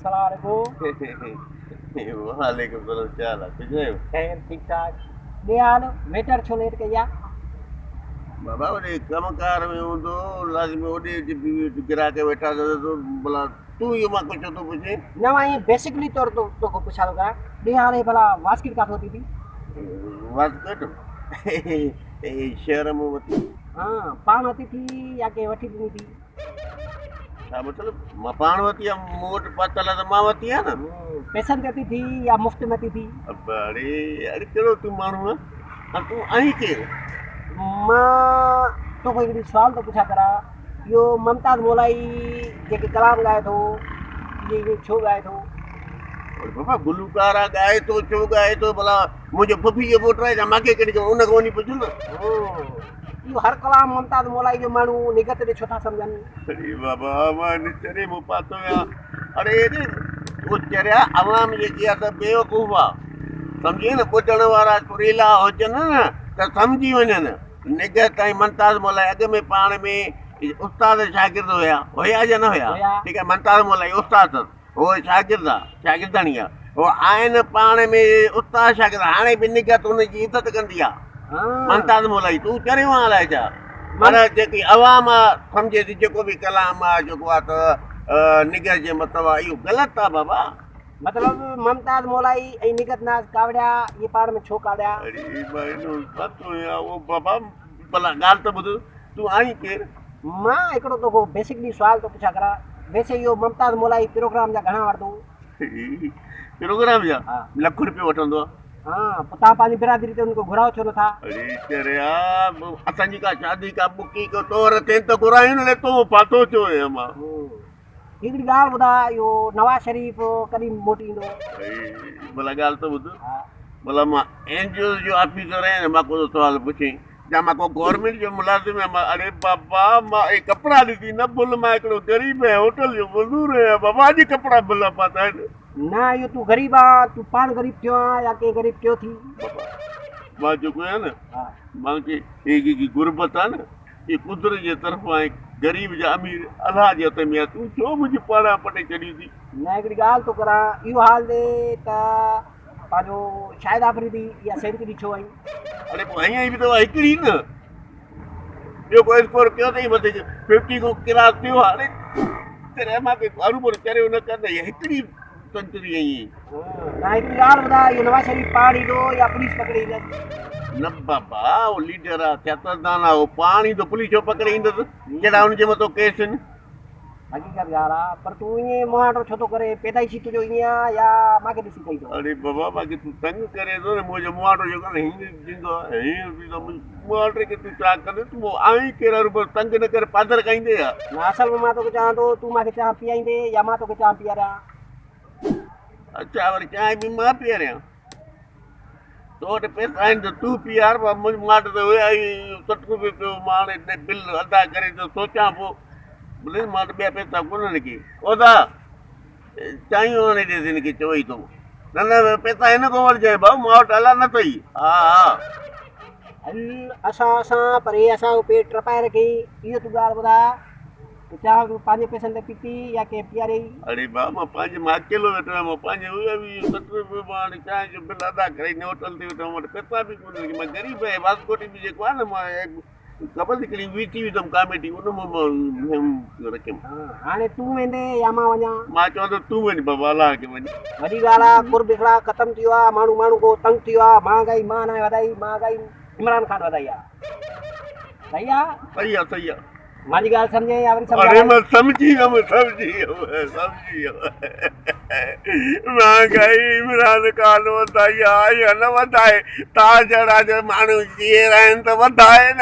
अस्सलामुअलैकुम। वालेकुम सलाम, क्या हाल है? कुछ नहीं खैर ठीक ठाक। ॾे हाल वेटर छो लेट कई आहे? बाबा, ओॾे कमकार में हूंदो लाज़मी, ओॾे गिराक वेठा अथव तो भला तूं इहो मां कुझु थो पुछे? न मां ईअं बेसिकली तौर तोखां पुछा थो कयां, ॾे हाल भला वास्किट काथो थी थी? वास्कट शहर में वठी। हा, पाण वठी थी या कंहिं वठी ॾिनी थी? छा मतिलबु? मां पाण वठी आहे, मूं वटि पतल आहे त मां वठी आहे न। पैसनि ते थी या मुफ़्त में थी? अरे अरे, कहिड़ो तूं माण्हू आहे? तूं आहीं केरु? मां तोखां हिकिड़ी सुवाल थो पुछा करा, इहो ममताज़ मोलाई जेके कलाम ॻाए थो इहे छो ॻाए थो? बाबा गुलूकार आहे, ॻाए थो छो ॻाए थो? भला मुंहिंजो पुफी जो पुटु आहे, मूंखे कहिड़ी ख़बर? उन खां वञी पुछ न। इहो हर कलाम ममताज़ मोलाई जो माण्हू निगत ॾे छो था सम्झनि? अरे बाबा, मां चरे मूं पातो आहियां। अरे उहो चरिया अवाम जेकी आहे त बेवकूफ़ आहे, सम्झी न? ॿुधण वारा सुरीला हुजनि न त सम्झी वञनि। निगत ऐं ममताज़ मोलाई अॻ में पाण में उस्ताद शागिर्द हुया या न हुया? ठीकु आहे, ममताज़ मोलाई उस्ताद अथसि, उहो शागिर्द आहे, शागिर्दाणी आहे। उहो आहिनि पाण में उस्ताद शागिर्द, हाणे बि निगत हुनजी इज़त कंदी आहे ममताज़ मोलाई। तूं चरियो आहे अलाए छा? पर जेकी अवाम आहे सम्झे थी जेको बि कलाम आहे जेको आहे त निगत जे मतिलबु आहे, इहो ग़लति आहे बाबा। मतिलबु ममताज़ मोलाई ऐं निगत नाज़ कावड़िया इहे पाण में छो कावड़िया? अरे पतो आहे उहो बाबा, भला ॻाल्हि त ॿुध, तूं आहीं केरु? मां हिकिड़ो तोखां बेसिकली सुवाल थो पुछा करा, वैसे इहो ममताज़ मोलाई प्रोग्राम जा घणा वठंदो? प्रोग्राम जा ₹1,00,000 वठंदो आहे। हा, पोइ तव्हां पंहिंजी बिरादरी ते उनखां घुराओ छो नथा? अरे चरिया, असांजी का शादी का बुकी को तौर ते त घुरायूं न, तो पातो छो आहे मां? हिकिड़ी ॻाल्हि ॿुधा, इहो नवाज़ शरीफ़ कॾहिं मोटी ईंदो? भला ॻाल्हि त ॿुध, भला मां एनजीओ जो ऑफिसर आहियां, मां को सुवाल पुछे या मां को गवर्नमेंट जो मुलाज़िम आहियां? अरे बाबा, मां कपिड़ा ॾिसी न भुल, मां हिकिड़ो ग़रीब आहियां, होटल जो मज़दूर आहियां बाबा। अॼु कपिड़ा भुल पाता आहिनि। न, इहो तूं ग़रीब आहे, तूं पाण ग़रीब थियो आहे या कंहिं ग़रीब थियो थी? मां जेको आहियां न, मूंखे जेकी गुरबत आहे न, इहा कुदरत जे तरफ़ां आहे। ग़रीब जा अमीर अलाह जे हथ में आहे। तूं छो मुंहिंजी पारां पटे छॾी थी? न, हिकिड़ी ॻाल्हि थो करां, इहो हाल ॾे त पंहिंजो शाहिद आफ़रीदी इहा सेंचुरी छो आई? अरे पोइ हीअं बि अथव हिकिड़ी न, ॿियो को स्कोर कयो अथई वधीक, 50 को क्रॉस थियो आहे। अरे चरे मूंखे बराबरि चरियो न कंदा, इहा हिकिड़ी सेंचुरी आई। न, हिकिड़ी ॻाल्हि ॿुधा, इहो नवाज़ शरीफ़ पाण ईंदो या पुलिस पकिड़े ईंदसि? न बाबा, उहो लीडर आहे, सियासतदान आहे, उहो पाण ईंदो, पुलिस छो पकिड़े ईंदसि? कहिड़ा हुनजे मथां केस आहिनि? हक़ीक़त ॻाल्हि आहे, पर तूं ईअं मुहांडो छो थो करे? पैदाइशी तुंहिंजो ईअं आहे या मूंखे ॾिसी कई अथव? अरे बाबा, मूंखे तूं तंग करे थो न, मुंहिंजो मुहांडो जेको आहे हीअं थींदो आहे, हीअं थींदो आहे। मुहांडे खे तूं छा कंदे? तूं आहीं केरु? तंग न करे पादर खाईंदे आहे। न, असल में मां तोखे चवां थो, तूं मूंखे चांहि पीआईंदे या मां तोखे चांहि पीआरियां? अच्छा, वरी चांहि बि मां पीआरियां? तो वटि पैसा आहिनि त तूं पीआर, मूं वटि त हुया ई ₹60 पियो। मां हाणे बिल अदा करे थो सोचां पोइ, भले मां वटि ॿिया पैसा कोन्हनि की ओदा चाहियूं हाणे ॾिस हिनखे चओ ई थो। न न, पैसा हिन खां वठिजांइ भाऊ, मां वटि हला न अथई। हा हा, हल असां पर हे असांजो पेट टपाए रखी, इहो तूं ॻाल्हि ॿुधा, चांहि तूं पंहिंजे पैसनि ते पीती या कंहिं पीआरे? अरे भाउ, मां अकेलो वेठो आहियां, मां पंहिंजे हुया बि ₹60 मां हाणे चांहि जो बिल अदा करे हिन होटल ते वेठो, मूं वटि पैसा बि कोन्हनि। मां ग़रीब आहियां। वास्कोटी बि जेको आहे न, मां ख़बर हिकिड़ी विची विधमि कॉमेडी, उन मां रखियमि। हाणे तूं वेंदे या मां वञा? मां चवां थो तूं वञ बाबा, अलाह खे वञ। वॾी ॻाल्हि आहे, कुर्ब इख़्लाक़ ख़तमु थी वियो आहे, माण्हू को तंग थी वियो आहे। महांगाई मां न वधाई, महांगाई इमरान ख़ान वधाई आहे। सही आहे? सही आहे, सही आहे। मुंहिंजी ॻाल्हि सम्झे या वरी अरे मां सम्झी वियुमि। महांगाई इमरान ख़ान वधाई आहे या न वधाए? तव्हां जहिड़ा जो माण्हू जीअं आहिनि त वधाए न।